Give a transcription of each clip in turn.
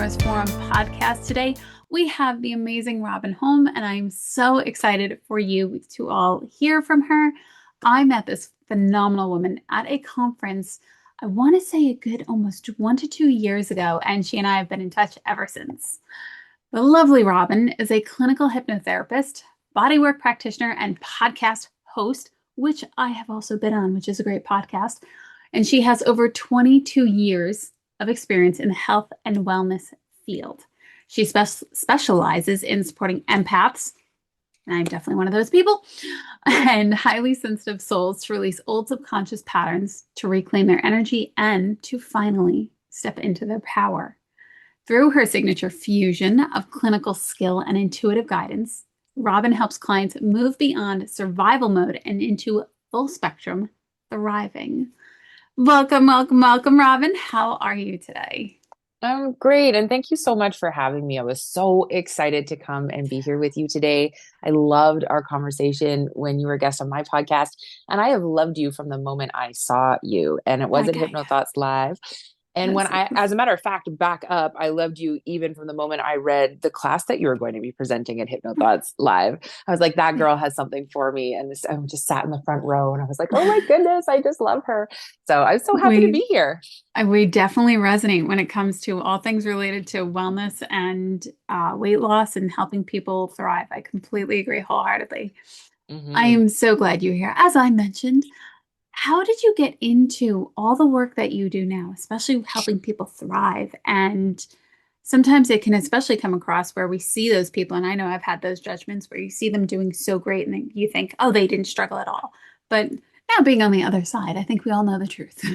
Entrepreneurs Forum podcast. Today, we have the amazing Robyn Holm, and I'm so excited for you to all hear from her. I met this phenomenal woman at a conference, I want to say a good almost 1 to 2 years ago, and she and I have been in touch ever since. The lovely Robyn is a clinical hypnotherapist, bodywork practitioner, and podcast host, which I have also been on, which is a great podcast. And she has over 22 years of experience in the health and wellness field. She specializes in supporting empaths, and I'm definitely one of those people, and highly sensitive souls to release old subconscious patterns, to reclaim their energy, and to finally step into their power. Through her signature fusion of clinical skill and intuitive guidance, Robyn helps clients move beyond survival mode and into full spectrum thriving. Welcome, welcome, welcome, Robyn. How are you today? I'm great. And thank you so much for having me. I was so excited to come and be here with you today. I loved our conversation when you were a guest on my podcast. And I have loved you from the moment I saw you. And it was at Okay. HypnoThoughts Live. And when Yes. I, as a matter of fact, back up, I loved you even from the moment I read the class that you were going to be presenting at HypnoThoughts Live. I was like, that girl has something for me. And I just sat in the front row and I was like, oh my goodness, I just love her. So I'm so happy to We be here. we definitely resonate when it comes to all things related to wellness and weight loss and helping people thrive. I completely agree wholeheartedly. I hmm am so glad you're here. As I mentioned, how did you get into all the work that you do now, especially helping people thrive? And sometimes it can especially come across where we see those people, and I know I've had those judgments where you see them doing so great and then you think, oh, they didn't struggle at all. But now being on the other side, I think we all know the truth.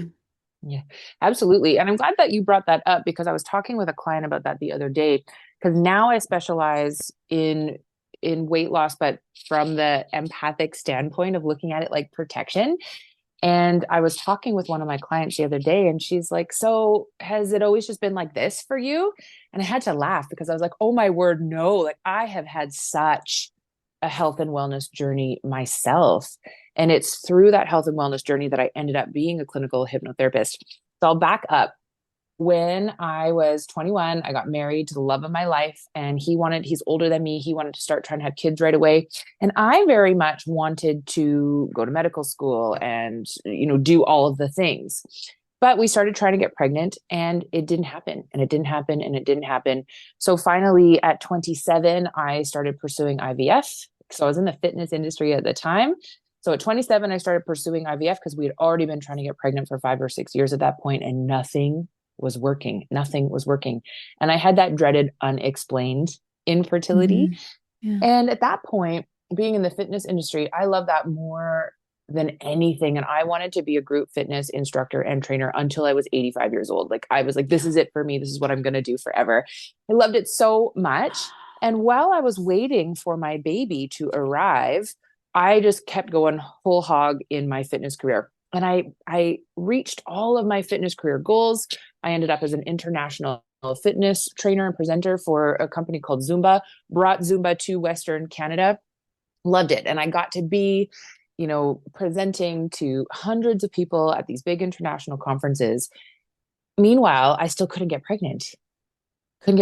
Yeah, absolutely. And I'm glad that you brought that up because I was talking with a client about that the other day. Because now I specialize in weight loss, but from the empathic standpoint of looking at it like protection. And I was talking with one of my clients the other day, and she's like, "So has it always just been like this for you?" And I had to laugh because I was like, "Oh my word, no. Like I have had such a health and wellness journey myself. And it's through that health and wellness journey that I ended up being a clinical hypnotherapist." So I'll back up. When I was 21, I got married to the love of my life, and he's older than me. He wanted to start trying to have kids right away. And I very much wanted to go to medical school and, do all of the things. But we started trying to get pregnant and it didn't happen and it didn't happen and it didn't happen. So finally at 27, I started pursuing IVF. So I was in the fitness industry at the time. So at 27, I started pursuing IVF because we had already been trying to get pregnant for 5 or 6 years at that point, and nothing was working. Nothing was working. And I had that dreaded unexplained infertility. Mhm. Yeah. And at that point, being in the fitness industry, I love that more than anything. And I wanted to be a group fitness instructor and trainer until I was 85 years old. Like I was like, this is it for me. This is what I'm going to do forever. I loved it so much. And while I was waiting for my baby to arrive, I just kept going whole hog in my fitness career. And I reached all of my fitness career goals. I ended up as an international fitness trainer and presenter for a company called Zumba, brought Zumba to Western Canada, loved it. And I got to be, presenting to hundreds of people at these big international conferences. Meanwhile, I still couldn't get pregnant. And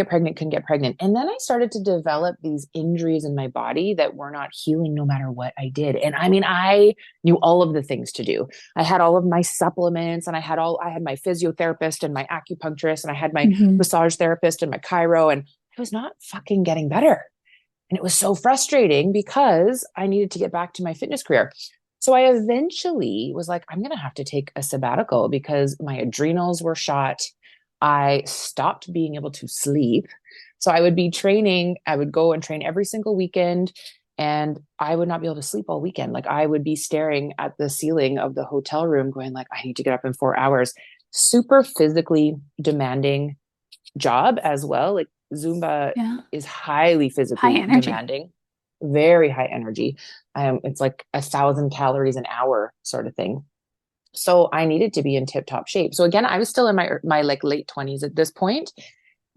then I started to develop these injuries in my body that were not healing no matter what I did. And I mean, I knew all of the things to do. I had all of my supplements, and I had my physiotherapist and my acupuncturist, and I had my Mhm. massage therapist and my chiro, and I was not fucking getting better. And it was so frustrating because I needed to get back to my fitness career. So I eventually was like, I'm going to have to take a sabbatical because my adrenals were shot. I stopped being able to sleep. So I would be training, I would go and train every single weekend, and I would not be able to sleep all weekend. Like I would be staring at the ceiling of the hotel room going like, I need to get up in 4 hours. Super physically demanding job as well. Like Zumba Yeah. is highly High physically energy. demanding, very high energy. It's like 1,000 calories an hour sort of thing. So I needed to be in tip top shape. So again, I was still in my like late 20s at this point,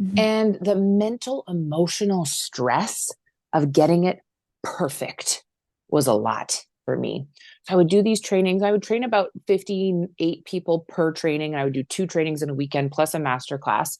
Mhm. and the mental emotional stress of getting it perfect was a lot for me. So I would do these trainings. I would train about 58 people per training. And I would do two trainings in a weekend plus a master class.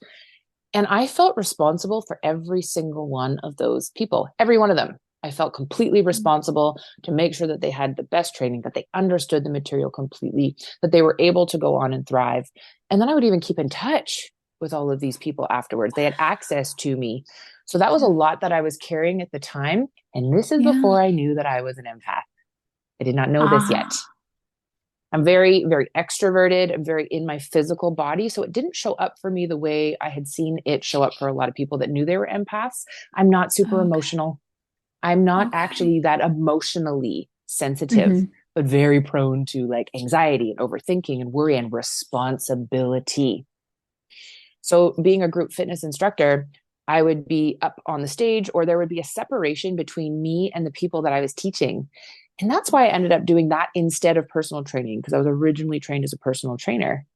And I felt responsible for every single one of those people, every one of them. I felt completely responsible to make sure that they had the best training, that they understood the material completely, that they were able to go on and thrive. And then I would even keep in touch with all of these people afterwards. They had access to me. So that was a lot that I was carrying at the time. And this is Yeah. before I knew that I was an empath. I did not know this yet. Ah, I'm very, very extroverted. I'm very in my physical body. So it didn't show up for me the way I had seen it show up for a lot of people that knew they were empaths. I'm not super okay. emotional. I'm not Okay. actually that emotionally sensitive, Hmm. but very prone to like anxiety and overthinking and worry and responsibility. So, being a group fitness instructor, I would be up on the stage, or there would be a separation between me and the people that I was teaching. And that's why I ended Okay. up doing that instead of personal training, because I was originally trained as a personal trainer.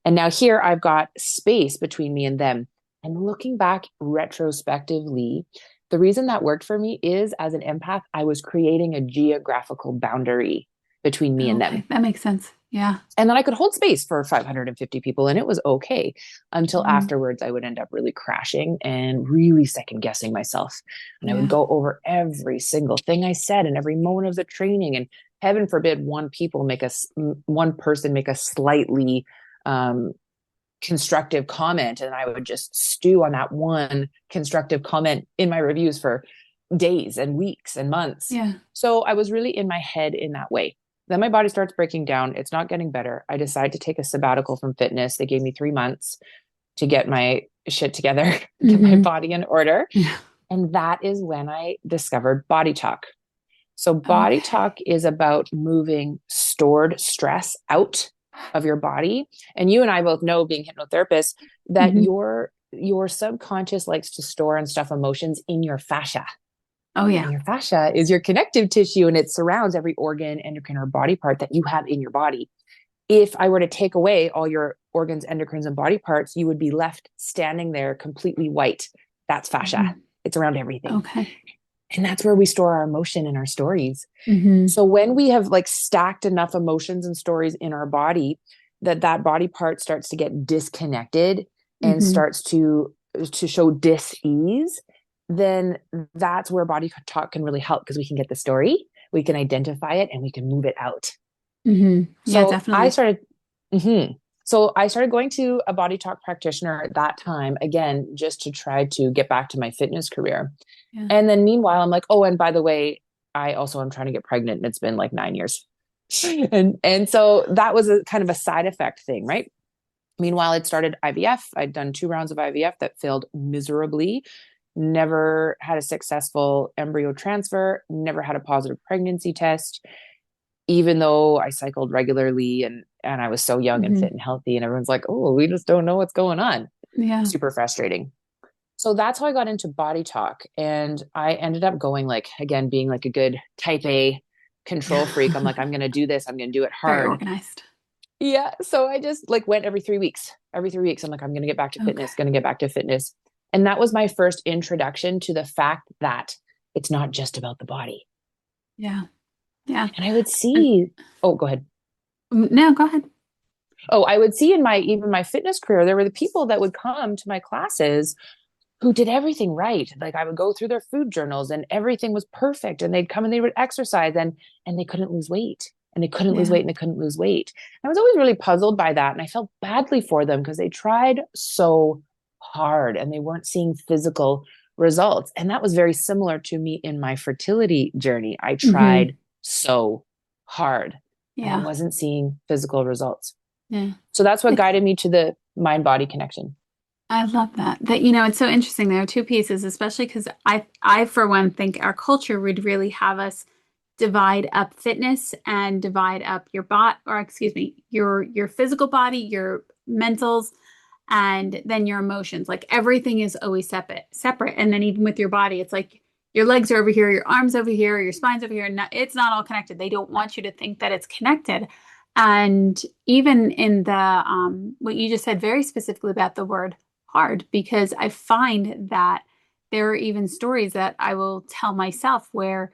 And now here I've got space between me and them. And looking back retrospectively, the reason that worked for me is as an empath, I was creating a geographical boundary between me and them. Okay. That makes sense. Yeah. And then I could hold space for 550 people, and it was okay until Hmm. afterwards I would end up really crashing and really second guessing myself. And I would Yeah. go over every single thing I said and every moment of the training. And heaven forbid one person make a slightly um, constructive comment, and I would just stew on that one constructive comment in my reviews for days and weeks and months. Yeah. So I was really in my head in that way. Then my body starts breaking down. It's not getting better. I decide to take a sabbatical from fitness. They gave me 3 months to get my shit together, get my Hmm. body in order. Yeah. And that is when I discovered BodyTalk. So Okay. BodyTalk is about moving stored stress out of your body. And you and I both know, being hypnotherapists, that Hmm. your subconscious likes to store and stuff emotions in your fascia. Oh And yeah. your fascia is your connective tissue, and it surrounds every organ, endocrine, or body part that you have in your body. If I were to take away all your organs, endocrines, and body parts, you would be left standing there completely white. That's fascia. Hmm. It's around everything. Okay. And that's where we store our emotion and our stories. Hmm. So when we have like stacked enough emotions and stories in our body, that body part starts to get disconnected and Hmm. starts to show dis-ease, then that's where body talk can really help, because we can get the story, we can identify it, and we can move it out. Hmm. Yeah, So I definitely. started mhm. So I started going to a body talk practitioner at that time, again, just to try to get back to my fitness career. Yeah. And then meanwhile, I'm like, oh, and by the way, I also am trying to get pregnant, and it's been like 9 years. And so that was a kind of a side effect thing, right? Meanwhile, I'd started IVF. I'd done 2 rounds of IVF that failed miserably, never had a successful embryo transfer, never had a positive pregnancy test, even though I cycled regularly, and I was so young and fit Hmm. and healthy. And everyone's like, oh, we just don't know what's going on. Yeah. Super frustrating. So that's how I got into body talk. And I ended up going, like, again, being like a good type A control freak. I'm like, I'm going to do this. I'm going to do it Very hard. organized. Yeah. So I just like went every 3 weeks. Every 3 weeks, I'm like, I'm going to get back to Okay. fitness, going to get back to fitness. And that was my first introduction to the fact that it's not just about the body. Yeah. Yeah. And I would And see, oh, go ahead. no, go ahead. Oh, I would see in my even my fitness career, there were the people that would come to my classes who did everything right. Like I would go through their food journals and everything was perfect. And they'd come and they would exercise, and they couldn't lose weight. And they couldn't lose Yeah. weight and they couldn't lose weight. I was always really puzzled by that. And I felt badly for them because they tried so hard and they weren't seeing physical results. And that was very similar to me in my fertility journey. I Hmm. tried so hard and I Yeah. wasn't seeing physical results. Yeah. So that's what It's, guided me to the mind body connection. I love that. That, it's so interesting. There are two pieces, especially because I, for one, think our culture would really have us divide up fitness and divide up your bot, or excuse me, your physical body, your mentals, and then your emotions. Like everything is always separate. And then even with your body, it's like your legs are over here, your arms over here, your spine's over here. It's not all connected. They don't want you to think that it's connected. And even in the what you just said very specifically about the word hard, because I find that there are even stories that I will tell myself where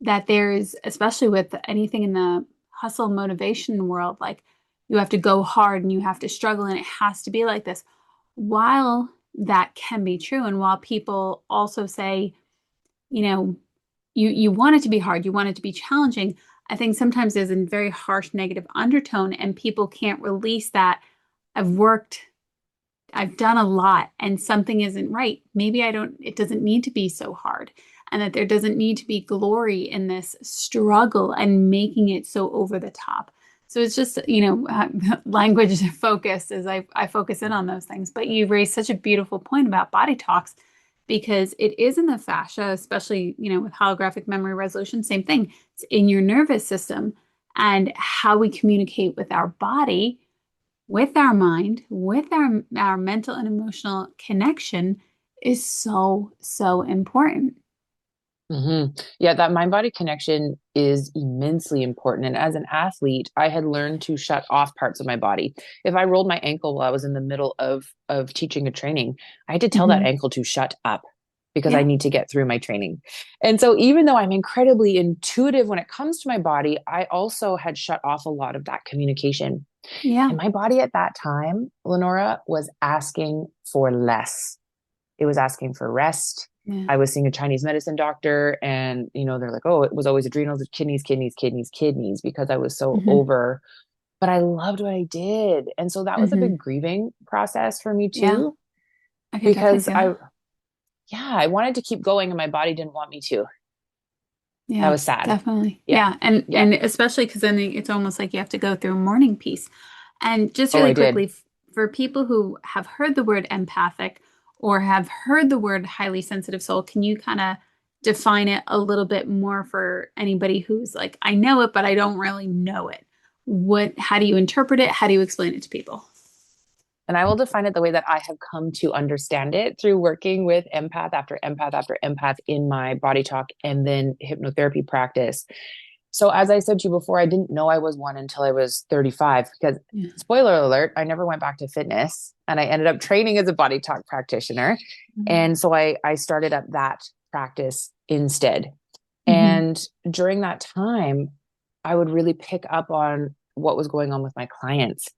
that there's, especially with anything in the hustle motivation world, like you have to go hard and you have to struggle and it has to be like this. While that can be true. And while people also say, you know, you want it to be hard, you want it to be challenging, I think sometimes there's a very harsh negative undertone and people can't release that. I've worked, I've done a lot and something isn't right. Maybe it doesn't need to be so hard, and that there doesn't need to be glory in this struggle and making it so over the top. So it's just, language focus as I focus in on those things. But you raised such a beautiful point about body talks because it is in the fascia, especially, with holographic memory resolution, same thing. It's in your nervous system, and how we communicate with our body, with our mind, with our mental and emotional connection is so, so important. Yeah, that mind body connection is immensely important. And as an athlete, I had learned to shut off parts of my body. If I rolled my ankle while I was in the middle of teaching a training, I had to tell that Hmm. ankle to shut up because I Yeah. need to get through my training. And so even though I'm incredibly intuitive when it comes to my body, I also had shut off a lot of that communication. Yeah. And my body at that time, Lenora, was asking for less. It was asking for rest. Yeah. I was seeing a Chinese medicine doctor, and they're like, "Oh, it was always adrenals, kidneys, kidneys, kidneys, kidneys," because I was so Hmm. over. But I loved what I did, and so that was a Hmm. big grieving process for me Yeah. too, I could definitely because see that. I wanted to keep going, and my body didn't want me to. That Yeah, was sad. definitely. Yeah, Yeah. And yeah. and especially because then it's almost like you have to go through a mourning piece. And just Oh, really I did. quickly, for people who have heard the word empathic or have heard the word highly sensitive soul, can you kind of define it a little bit more for anybody who's like, I know it, but I don't really know it? How do you interpret it? How do you explain it to people? And I will define it the way that I have come to understand it through working with empath after empath after empath in my body talk and then hypnotherapy practice. So, as I said to you before, I didn't know I was one until I was 35 because, Yeah. spoiler alert, I never went back to fitness and I ended up training as a body talk practitioner. Mhm. And so I started up that practice instead. Mhm. And during that time, I would really pick up on what was going on with my clients.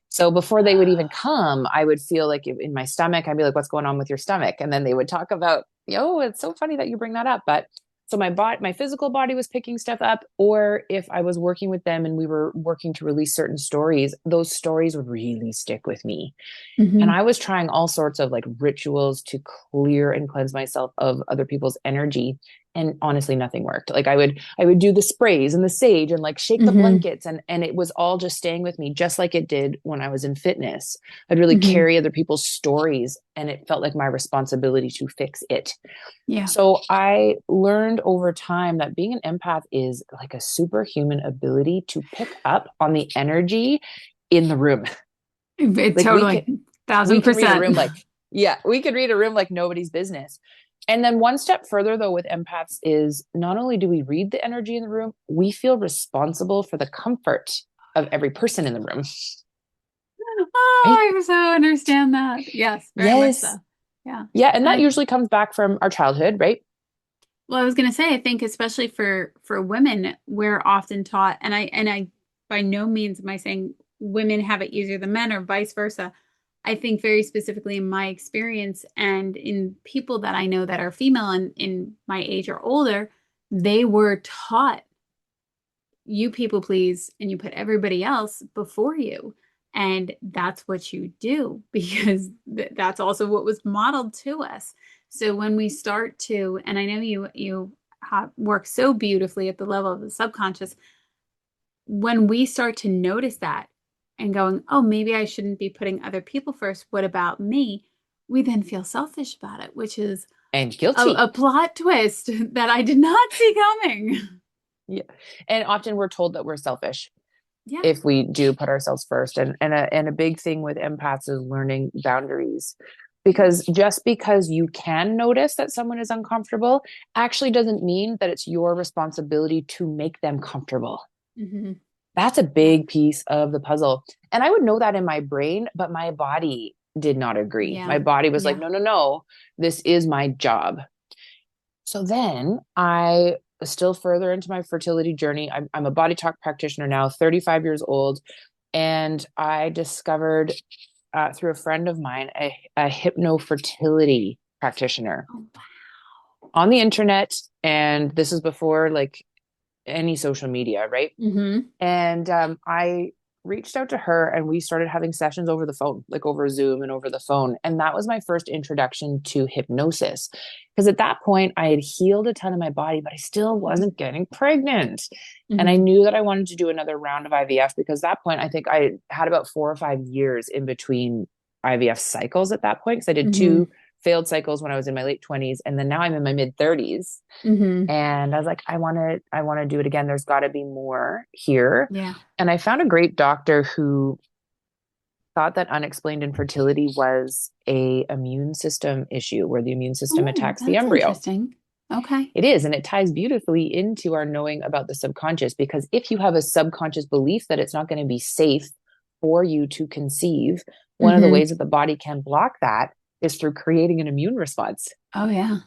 So before they would even come, I would feel like in my stomach, I'd be like, what's going on with your stomach? And then they would talk about, oh, it's so funny that you bring that up. But so my physical body was picking stuff up, or if I was working with them and we were working to release certain stories, those stories would really stick with me. And Mhm. I was trying all sorts of like rituals to clear and cleanse myself of other people's energy. And honestly, nothing worked. Like I would do the sprays and the sage and like shake the Mhm. blankets, and it was all just staying with me, just like it did when I was in fitness. I'd really Mhm. carry other people's stories, and it felt like my responsibility to fix it. Yeah. So I learned over time that being an empath is like a superhuman ability to pick up on the energy in the room. It Like we totally could we can read a 1000%. room like, yeah, we could read a room like nobody's business. And then one step further though with empaths is not only do we read the energy in the room, we feel responsible for the comfort of every person in the room. Right? Oh, I so understand that. Yes, very much Yes. so. Yeah. Yeah, and And that usually comes back from our childhood, right? I was going to say, I think especially for women, we're often taught, and I by no means am I saying women have it easier than men or vice versa. I think very specifically in my experience and in people that I know that are female and in my age or older, they were taught you people please and you put everybody else before you. And that's what you do because that's also what was modeled to us. So when we start to, and I know you work so beautifully at the level of the subconscious, when we start to notice that and going, oh, maybe I shouldn't be putting other people first. What about me? We then feel selfish about it, which is And a guilty. plot twist that I did not see coming. Yeah. And often we're told that we're selfish Yeah. if we do put ourselves first. And a big thing with empaths is learning boundaries. Because just because you can notice that someone is uncomfortable actually doesn't mean that it's your responsibility to make them comfortable. Hmm. That's a Yeah. big piece of the puzzle. And I would know that in my brain, but my body did not agree. Yeah. My body was like, Yeah. no, no, no, this is my job. So then I still further into my fertility journey. I'm a body talk practitioner now, 35 years old. And I discovered through a friend of mine, a hypnofertility practitioner Oh, on the internet. And this is before like any social media, right? mm-hmm. And I reached out to her and we started having sessions over the phone, like over Zoom and over the phone. And that was my first introduction to hypnosis. Because at that point, I had healed a ton of my body, but I still wasn't getting pregnant. And I Mm-hmm. knew that I wanted to do another round of IVF because at that point, I think I had about 4 or 5 years in between IVF cycles at that point. Because I did Mm-hmm. two failed cycles when I was in my late 20s. And then now I'm in my mid 30s. Mm-hmm. And I was like, I want to do it again. There's got to be more here. Yeah. And I found a great doctor who thought that unexplained infertility was a immune system issue where the immune system Oh, attacks the that's embryo. interesting. Okay. It is, and it ties beautifully into our knowing about the subconscious because if you have a subconscious belief that it's not going to be safe for you to conceive, one of the Mm-hmm. ways that the body can block that is through creating an immune response. Oh, yeah.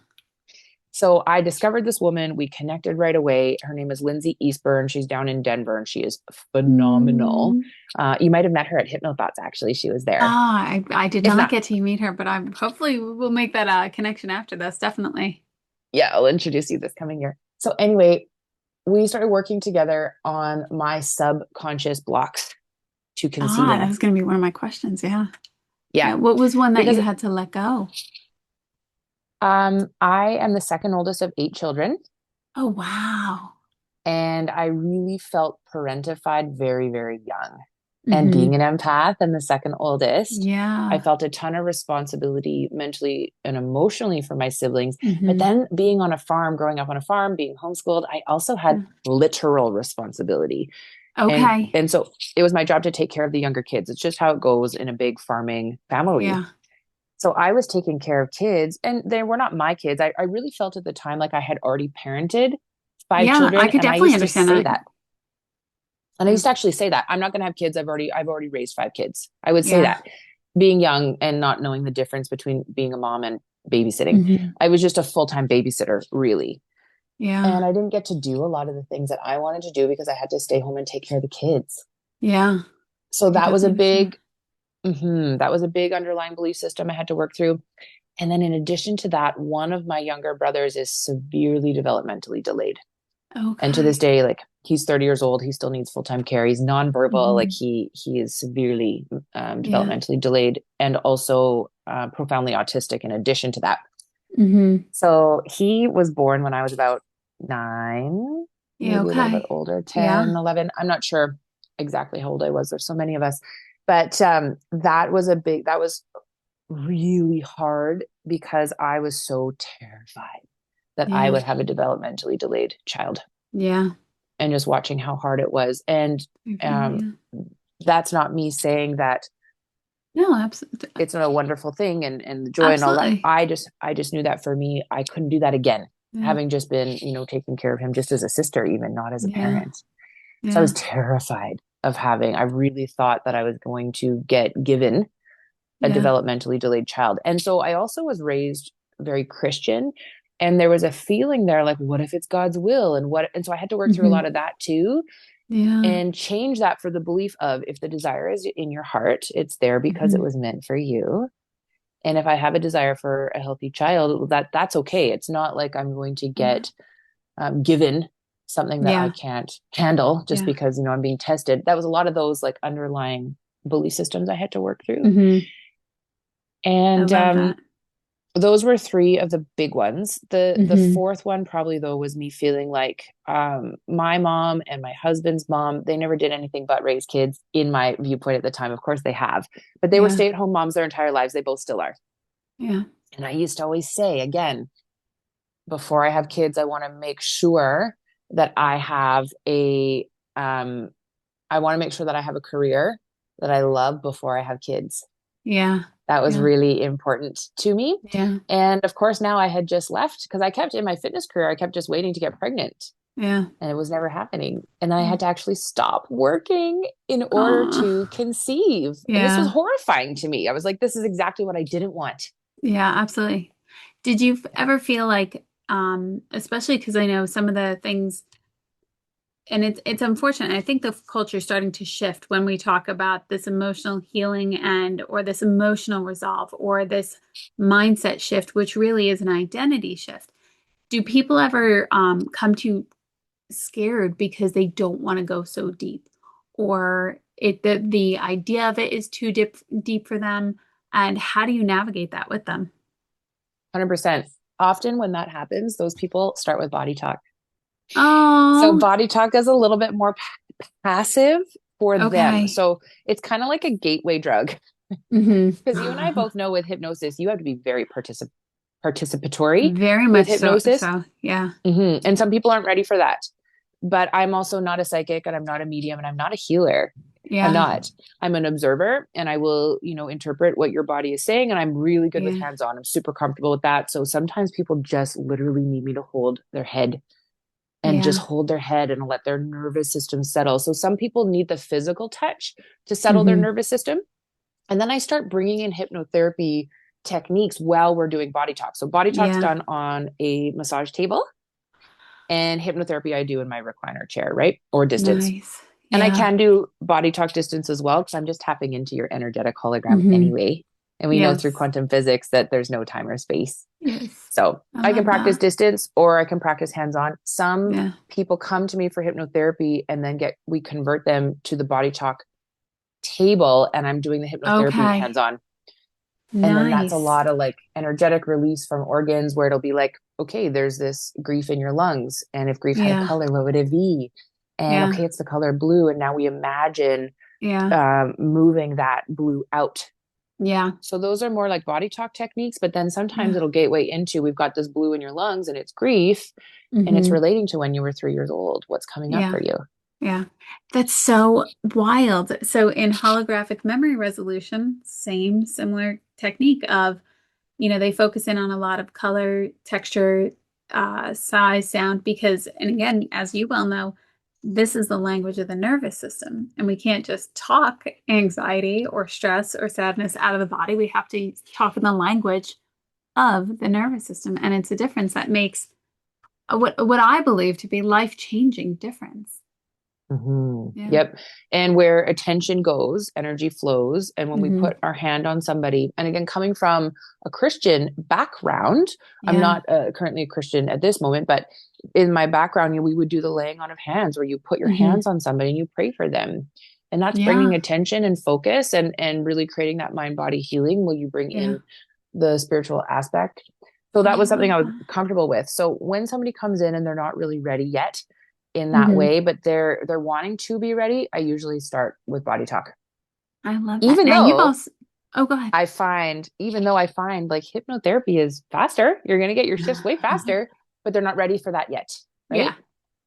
So I discovered this woman. We connected right away. Her name is Lindsay Eastburn. She's down in Denver and she is phenomenal. Mm. You might have met her at Hypnothoughts, actually. She was there. Ah, I did If not not, get to meet her, but I'm hopefully we'll make that connection after this. Definitely. yeah, I'll introduce you this coming year. So, anyway, we started working together on my subconscious blocks to Ah, that conceiving. was going to be one of my questions. Yeah. Yeah, Yeah. What was one that you because had to let go? I am the second oldest of 8 children. Oh, wow. And I really felt parentified very, very young. And Mm-hmm. being an empath and the second oldest, I Yeah. felt a ton of responsibility mentally and emotionally for my siblings. But Mm-hmm. then being on a farm, growing up on a farm, being homeschooled, I also had Yeah. literal responsibility. And Okay. and so it was my job to take care of the younger kids. It's just how it goes in a big farming family. Yeah. So I was taking care of kids, and they were not my kids. I really felt at the time like I had already parented five Yeah. I children, could and I definitely used to understand say that. that. And I Yeah. used to actually say that I'm not going to have kids. I've already raised 5 kids. I would say Yeah. that, being young and not knowing the difference between being a mom and babysitting. Mm-hmm. I was just a full-time babysitter, really. Yeah. And I didn't get to do a lot of the things that I wanted to do because I had to stay home and take care of the kids. Yeah. So I could that was a definitely understand big, that was a big underlying belief system I had to work through. And then in addition to that, one of my younger brothers is severely developmentally delayed. that. And to this Okay. day, like he's 30 years old, he still needs full-time care. He's nonverbal, like Mm-hmm. he is severely Yeah. developmentally delayed and also profoundly autistic in addition to that. Mm-hmm. So he was born when I was about 9, Yeah. maybe a little bit Okay. older, Yeah. 10, 11. I'm not sure exactly how old I was. There's so many of us. But that was really hard because I was so terrified that I Yeah. would have a developmentally delayed child Yeah. and just watching how hard it was. And I feel um, you. that's not me saying that No, absolutely. it's not a wonderful thing and the joy and all that. Absolutely. I just knew that for me, I couldn't do that again, Yeah. having just been, taking care of him just as a sister, even not as a Yeah. parent. So I Yeah. was terrified of I really thought that I was going to get given a Yeah. developmentally delayed child. And so I also was raised very Christian. And there was a feeling there like, what if it's God's will? And so I had to work through a Mm-hmm. lot of that too Yeah. and change that for the belief of if the desire is in your heart, it's there because it Mm-hmm. was meant for you. And if I have a desire for a healthy child, that's okay. It's not like I'm going to Yeah. get given something that I Yeah. can't handle just Yeah. because I'm being tested. That was a lot of those like underlying belief systems I had to work through. Mm-hmm. I And love that. those were three of the big ones. The Mm-hmm. fourth one probably though was me feeling like my mom and my husband's mom, they never did anything but raise kids in my viewpoint at the time. Of course they have, but they were Yeah. stay-at-home moms their entire lives. They both still are. Yeah. And I used to always say, again, before I have kids, I want to make sure that um I want to make sure that I have a career that I love before I have kids. Yeah. That was Yeah. really important to me. Yeah. And of course, now I had just left because I kept in my fitness career, I kept just waiting to get pregnant Yeah. and it was never happening. And I Yeah. had to actually stop working in order Oh. to conceive. And this was Yeah. horrifying to me. I was like, this is exactly what I didn't want. Yeah, absolutely. Did you ever feel like, especially because I know some of the things and it's unfortunate. I think the culture is starting to shift when we talk about this emotional healing and or this emotional resolve or this mindset shift, which really is an identity shift. Do people ever come to scared because they don't want to go so deep, or the idea of it is too deep for them? And how do you navigate that with them? 100%. Often when that happens, those people start with body talk. So Oh, body talk is a little bit more passive for them. okay. So it's kind of like a gateway drug. Hmm. Because you and I both know with hypnosis, you have to be very participatory Very with much so. hypnosis. So, yeah, And some people aren't ready for that. But I'm also not a psychic and I'm not a medium and I'm not a healer. I'm yeah, not. I'm an observer and I will, interpret what your body is saying. And I'm really good with yeah, hands on. I'm super comfortable with that. So sometimes people just literally need me to hold their head and just yeah. hold their head and let their nervous system settle. So some people need the physical touch to settle their Hmm. nervous system. And then I start bringing in hypnotherapy techniques while we're doing body talk. So body talk's Yeah, done on a massage table and hypnotherapy I do in my recliner chair, right? Or distance. nice. And I Yeah. can do body talk distance as well because I'm just tapping into your energetic hologram Hmm. anyway. And we know through Yes. quantum physics that there's no time or space. Yes. So I I can love practice that. distance or I can practice hands on. Some Yeah. people come to me for hypnotherapy and then we convert them to the body talk table and I'm doing the hypnotherapy Okay. hands on. And then that's a Nice. lot of like energetic release from organs where it'll be like, okay, there's this grief in your lungs. And if grief had a Yeah. color, what would it be? And Yeah. okay, it's the color blue. And now we imagine Yeah. moving that blue out. Yeah. So those are more like body talk techniques, but then sometimes Yeah. it'll gateway into we've got this blue in your lungs and it's grief and it's Hmm. relating to when you were 3 years old. What's coming up Yeah. for you? Yeah. That's so wild. So in holographic memory resolution, same similar technique of, they focus in on a lot of color, texture, size, sound, because, and again, as you well know, this is the language of the nervous system. And we can't just talk anxiety or stress or sadness out of the body. We have to talk in the language of the nervous system. And it's a difference that makes what I believe to be life-changing difference. Yeah. Yep. And where attention goes, energy flows. And when we Hmm. put our hand on somebody, and again, coming from a Christian background, I'm Yeah. not currently a Christian at this moment, but in my background, we would do the laying on of hands where you put your Hmm. hands on somebody and you pray for them. And that's bringing Yeah. attention and focus and really creating that mind body healing. Will you bring Yeah. in the spiritual aspect? So that I was something love I was that. comfortable with. So when somebody comes in and they're not really ready yet, in that Hmm. way, but they're wanting to be ready, I usually start with body talk. I love that. Even Now you've though also, oh, go ahead. even though I find like hypnotherapy is faster, you're going to get your shifts way faster, but they're not ready for that yet, right? Yeah.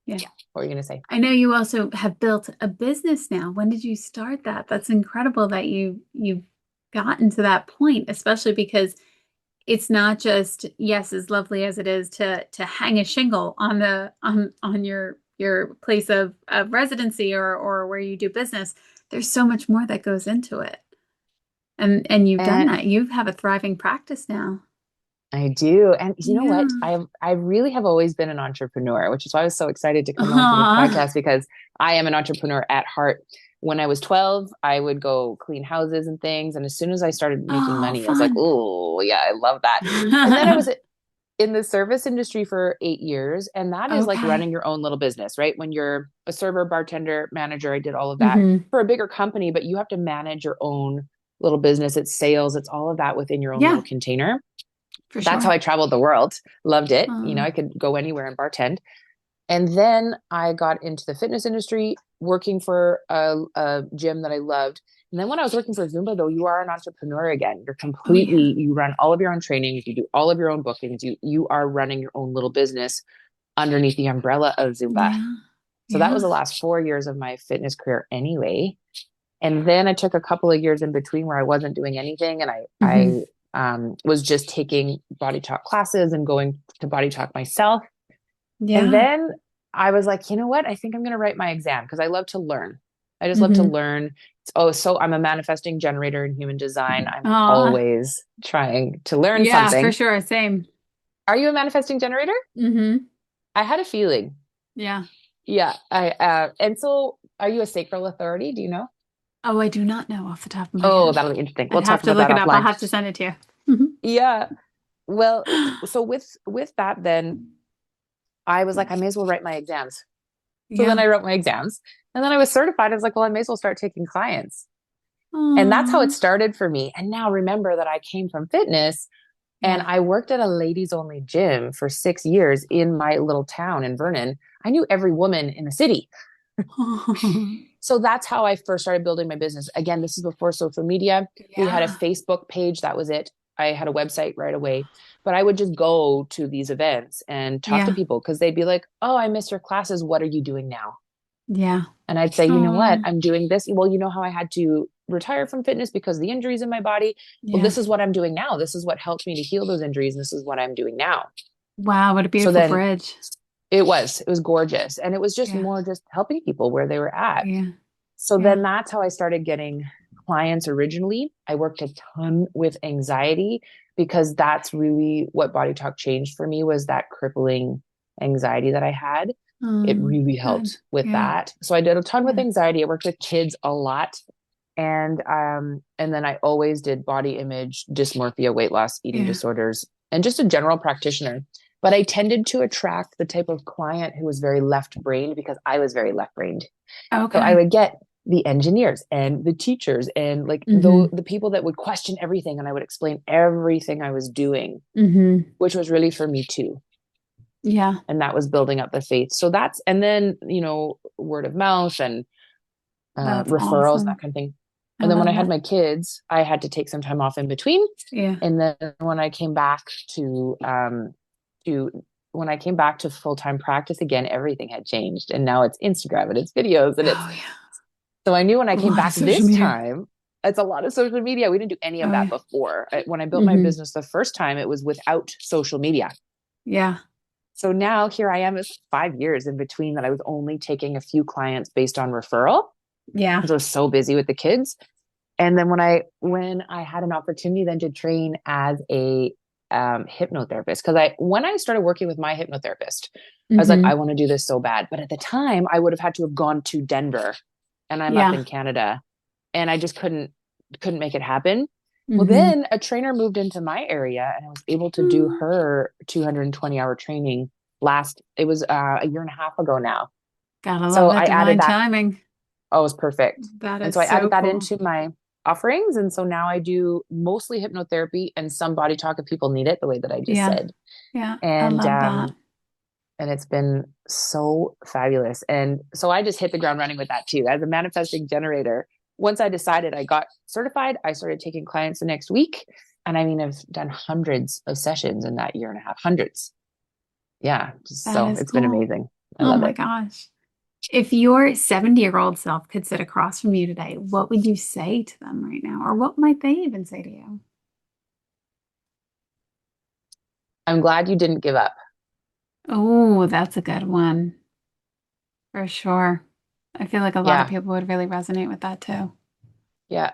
Yeah. Yeah. What are you going to say? I know you also have built a business now. When did you start that? That's incredible that you've gotten to that point, especially because it's not just, yes, as lovely as it is to hang a shingle on the on your place of residency or where you do business. There's so much more that goes into it. And you've done And that. You have a thriving practice now. I do. And you know what? Yeah. I really have always been an entrepreneur, which is why I was so excited to come onto this Aw. podcast because I am an entrepreneur at heart. When I was 12, I would go clean houses and things. And as soon as I started making Oh, money, I was like, fun. oh, yeah, I love that. And then I was in the service industry for 8 years. And that is like Okay. running your own little business, right? When you're a server, bartender, manager, I did all of that Hmm. for a bigger company, but you have to manage your own little business. It's sales, it's all of that within your own Yeah, little container. for That's how sure. I traveled the world. Loved it. Oh, I could go anywhere and bartend. And then I got into the fitness industry, working for a gym that I loved. And then when I was working for Zumba, though, you are an entrepreneur again. oh yeah. You run all of your own trainings, you do all of your own bookings, you are running your own little business underneath the umbrella of Zumba. Yeah. So that was Yeah. the last 4 years of my fitness career anyway. And then I took a couple of years in between where I wasn't doing anything and Hmm. I was just taking body talk classes and going to body talk myself. And Yeah. then I was like, you know what? I think I'm going to write my exam because I love to learn. I just love to Hmm. learn. Oh, so I'm a manifesting generator in human design. I'm Oh, always trying to learn yeah, for something. sure. Same. Are you a manifesting generator? Hmm. I had a feeling. Yeah. Yeah. And so are you a sacral authority? Do you know? Oh, I do not know off the top of my Oh, head. that'll be interesting. I'd We'll have talk to about look that it up. I'll offline. have to send it to you. Yeah. Well, so with that, then I was like, I may as well write my exams. So then Yeah. I wrote my exams, and then I was certified. I was like, well, I may as well start taking clients. And that's how Oh, it started for me. And now remember that I came from fitness and yeah. I worked at a ladies only gym for 6 years in my little town in Vernon. I knew every woman in the city. So that's how I first started building my business. Again, this is before social media. We had a Yeah. Facebook page. That was it. I had a website right away, but I would just go to these events and talk to Yeah. people because they'd be like, oh, I missed your classes. What are you doing now? Yeah. And I'd say, you know what? Oh, I'm doing this. Well, you know how I had to retire from fitness because of the injuries in my body? Well, yeah. this is what I'm doing now. This is what helped me to heal those injuries. And this is what I'm doing now. Wow, what a So beautiful then bridge. it was gorgeous. And it was just Yeah. more just helping people where they were at. Yeah. So Yeah. then that's how I started getting clients originally. I worked a ton with anxiety because that's really what Body Talk changed for me was that crippling anxiety that I had. It really Good. helped with Yeah. that. So I did a ton with Yeah. anxiety. I worked with kids a lot. And then I always did body image, dysmorphia, weight loss, eating Yeah. disorders, and just a general practitioner. But I tended to attract the type of client who was very left brained because I was very left brained. So I Okay. would get the engineers and the teachers and like Mm-hmm. the people that would question everything and I would explain everything I was doing, Mm-hmm. which was really for me too. Yeah. And that was building up the faith. So that's, and then, word of mouth and That's referrals, that awesome. kind of thing. I And then when I love had that. my kids, I had to take some time off in between. Yeah. And then when I came back to when I came back to full-time practice again, everything had changed. And now it's Instagram and it's videos and it's Oh yeah. so I knew when I A came lot of back social this media. time, it's a lot of social media. We didn't do any of Oh that yeah. before. When I built my Mm-hmm. business the first time, it was without social media. Yeah. So now here I am, it's 5 years in between that I was only taking a few clients based on referral Yeah. because I was so busy with the kids. And then when I had an opportunity then to train as a hypnotherapist, because when I started working with my hypnotherapist, I was like, I Mm-hmm. want to do this so bad. But at the time, I would have had to have gone to Denver, and I'm up Yeah. in Canada, and I just couldn't make it happen. Well, Mm-hmm. then a trainer moved into my area, and I was able to do Mm. her 220-hour training it was a year and a half ago now. Gotta love So that I added divine that. timing. Oh, it was perfect. That And is so I so added that cool. into my offerings. And so now I do mostly hypnotherapy and some body talk if people need it, the way that I just Yeah. said. Yeah. I And love that. and it's been so fabulous. And so I just hit the ground running with that too. As a manifesting generator, once I decided I got certified, I started taking clients the next week. And I mean, I've done hundreds of sessions in that year and a half, hundreds. Yeah. That So is it's been cool. amazing. I Oh love my it. gosh. If your 70-year-old self could sit across from you today, what would you say to them right now? Or what might they even say to you? I'm glad you didn't give up. Oh, that's a good one for sure. I feel like a lot of Yeah. people would really resonate with that too. Yeah.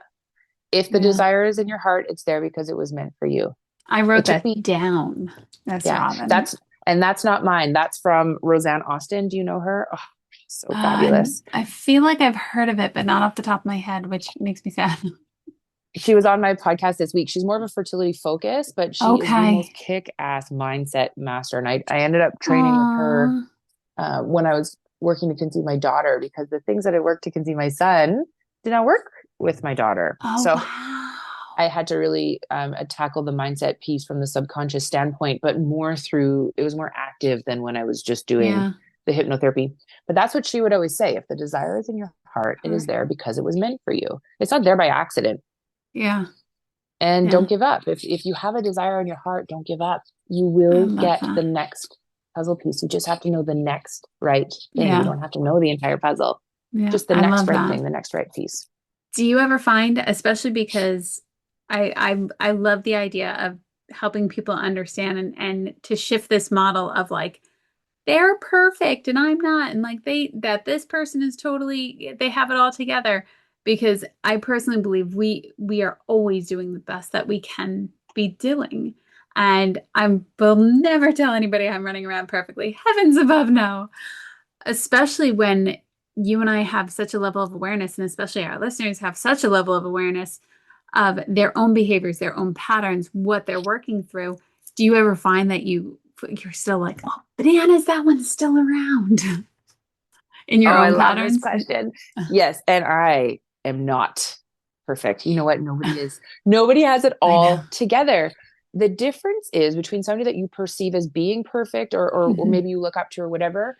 If the Yeah. desire is in your heart, it's there because it was meant for you. I wrote It took that me, down. That's yeah, Robyn. that's not mine. That's from Roseanne Austin. Do you know her? Oh, she's so fabulous. I feel like I've heard of it, but not off the top of my head, which makes me sad. She was on my podcast this week. She's more of a fertility focus, but she is the most Okay. kick-ass mindset master. And I ended up training with her Aw. when I was working to conceive my daughter because the things that I worked to conceive my son did not work with my daughter. Oh, So wow. I had to really tackle the mindset piece from the subconscious standpoint, but it was more active than when I was just doing Yeah. the hypnotherapy. But that's what she would always say. If the desire is in your heart, it is Heart. there because it was meant for you. It's not there by accident. Yeah. And Yeah. don't give up. If you have a desire in your heart, don't give up. You I will love get that. the next puzzle piece. You just have to know the next right thing. You Yeah. don't have to know the entire puzzle, Yeah. just the I next love right that. thing, the next right piece. Do you ever find, especially because I love the idea of helping people understand and to shift this model of like they're perfect and I'm not, and like that this person is totally they have it all together. Because I personally believe we are always doing the best that we can be doing. And I will never tell anybody I'm running around perfectly. Heavens above, no. especially when you and I have such a level of awareness, and especially our listeners have such a level of awareness of their own behaviors, their own patterns, what they're working through. Do you ever find that you're still like, oh, bananas, that one's still around in Oh, your I own love this patterns? question. Yes, and I am not perfect. You know what? Nobody is. Nobody has it I know. all together. The difference is between somebody that you perceive as being perfect or Hmm. maybe you look up to or whatever.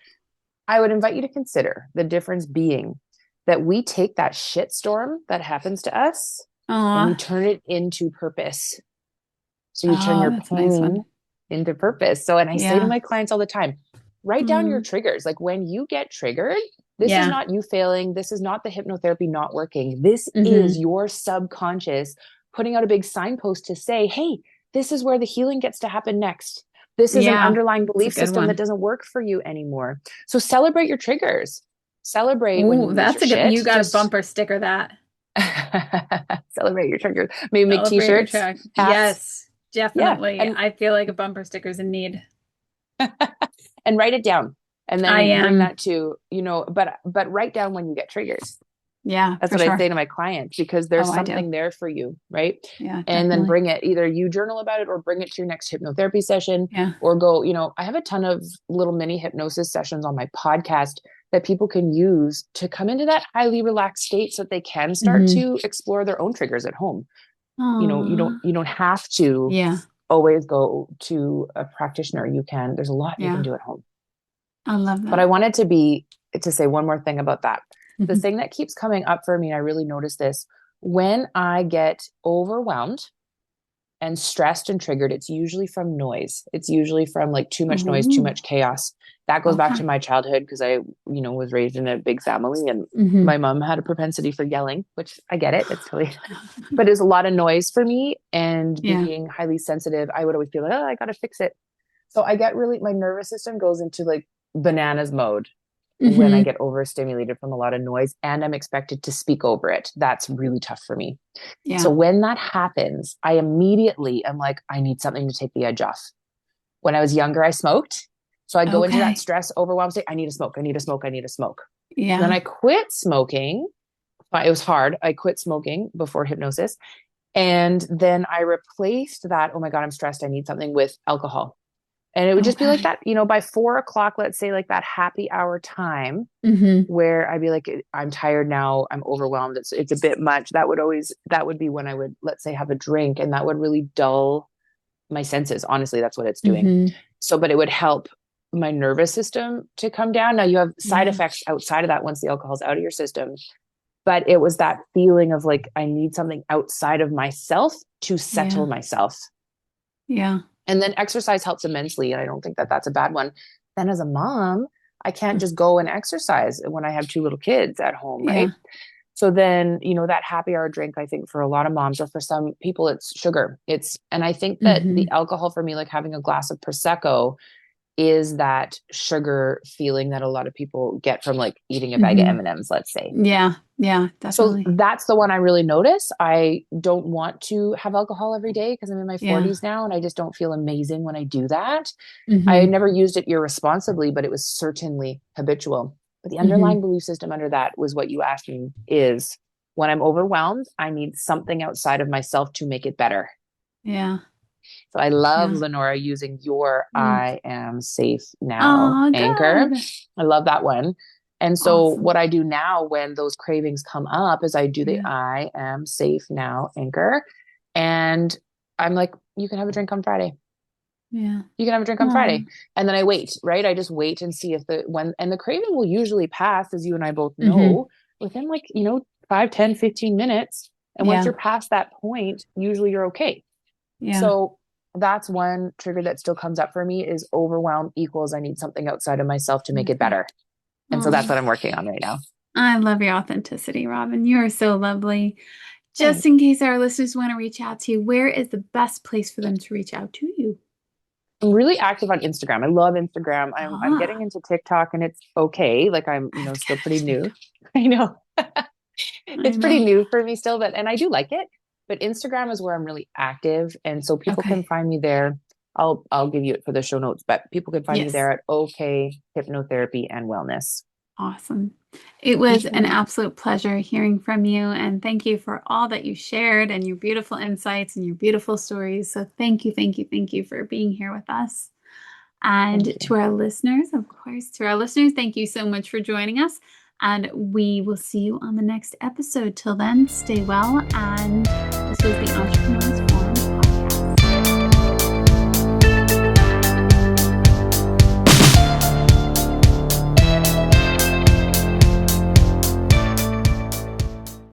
I would invite you to consider the difference being that we take that shit storm that happens to us and we Aw. turn it into purpose. So you turn Oh, your that's a nice pain one. into purpose. So, and I say to Yeah. my clients all the time, write down your Mm. triggers. Like when you get triggered, this is Yeah. not you failing. This is not the hypnotherapy not working. This is Hmm. your subconscious putting out a big signpost to say, hey, this is where the healing gets to happen next. This is an Yeah. underlying It's a belief good system that one. doesn't work for you anymore. So celebrate your triggers. Celebrate when you Ooh, lose that's your a good, shit. you got to Just bumper sticker that. celebrate your triggers. Maybe make Celebrate your t-shirts, track. hats. Yes, Yeah. definitely. I feel like a bumper sticker's in need. And write it down and I then bring am. that to, but write down when you get triggers. Yeah, That's for what I sure. say to my clients because Oh, there's I do. something there for you, right? Yeah, And then definitely. bring it, either you journal about it or bring it to your next hypnotherapy session Yeah. or go, I have a ton of little mini hypnosis sessions on my podcast that people can use to come into that highly relaxed state so that they can start Hmm. to explore their own triggers at home. Oh, You don't have to yeah. always go to a practitioner. There's a lot you can Yeah. do at home. I love But I that. wanted to say one more thing about that. The Hmm. thing that keeps coming up for me, and I really notice this, when I get overwhelmed and stressed and triggered, it's usually from noise. It's usually from like too much noise, too Ooh, much chaos. That goes back to okay. my childhood because I, was raised in a big family and Hmm. my mom had a propensity for yelling, which I get it. It's totally, but it's a lot of noise for me and Yeah. being highly sensitive. I would always be like, oh, I got to fix it. So I get really, my nervous system goes into like bananas mode when I Hmm. get overstimulated from a lot of noise and I'm expected to speak over it. That's really tough for me. So Yeah. when that happens, I immediately am like, I need something to take the edge off. When I was younger, I smoked. So I'd go into that Okay. stress, overwhelm state. I need to smoke. I need to smoke. I need to smoke. Then Yeah. I quit smoking. It was hard. I quit smoking before hypnosis. And then I replaced that. Oh my God, I'm stressed. I need something with alcohol. And it would just be like Okay. that, by 4 o'clock, let's say like that happy hour time Hmm. where I'd be like, I'm tired now, I'm overwhelmed. It's a bit much. That would be when I would, let's say, have a drink and that would really dull my senses. Honestly, that's what it's doing. Hmm. So, but it would help my nervous system to come down. Now you have side Yeah. effects outside of that once the alcohol's out of your system. But it was that feeling of like, I need something outside of myself to settle Yeah. myself. Yeah. And then exercise helps immensely. And I don't think that that's a bad one. Then as a mom, I can't just go and exercise when I have two little kids at home, right? Yeah. So then, that happy hour drink, I think for a lot of moms or for some people, it's sugar. And I think that the Hmm. alcohol for me, like having a glass of Prosecco, is that sugar feeling that a lot of people get from like eating a bag of Hmm. M&Ms, let's say. Yeah. Yeah, So definitely. that's the one I really notice. I don't want to have alcohol every day because I'm in my Yeah. 40s now and I just don't feel amazing when I do that. I Hmm. never used it irresponsibly, but it was certainly habitual. But the underlying Hmm. belief system under that was what you asked me is when I'm overwhelmed, I need something outside of myself to make it better. Yeah. So I love Yeah. Lenora using your Mm. I am safe now Oh, anchor. good. I love that one. And so Awesome. what I do now when those cravings come up is I do the Yeah. I am safe now anchor. And I'm like, you can have a drink on Friday. Yeah. You can have a drink on Oh. Friday. And then I wait, right? I just wait and see if and the craving will usually pass, as you and I both Hmm. know, within like, 5, 10, 15 minutes. And once Yeah. you're past that point, usually you're okay. Yeah. So that's one trigger that still comes up for me is overwhelm equals I need something outside of myself to make it Okay. better. And so that's Oh, what I'm working on right now. I love your authenticity, Robyn. You are so lovely. Just in Thanks. case our listeners want to reach out to you, where is the best place for them to reach out to you? I'm really active on Instagram. I love Instagram. I'm getting Ah, into TikTok and it's okay. Like I'm, I have to get still pretty into new. TikTok. I know. I It's pretty know. new for me still, and I do like it. But Instagram is where I'm really active. And so people can Okay. find me there. I'll give you it for the show notes, but people can find you Yes. there at OK Hypnotherapy and Wellness. Awesome. It was an Mhm. absolute pleasure hearing from you. And thank you for all that you shared and your beautiful insights and your beautiful stories. So thank you, thank you, thank you for being here with us. Thank And you. to our listeners, of course, to our listeners, thank you so much for joining us. And we will see you on the next episode. Till then, stay well. And this was the Entrepreneurs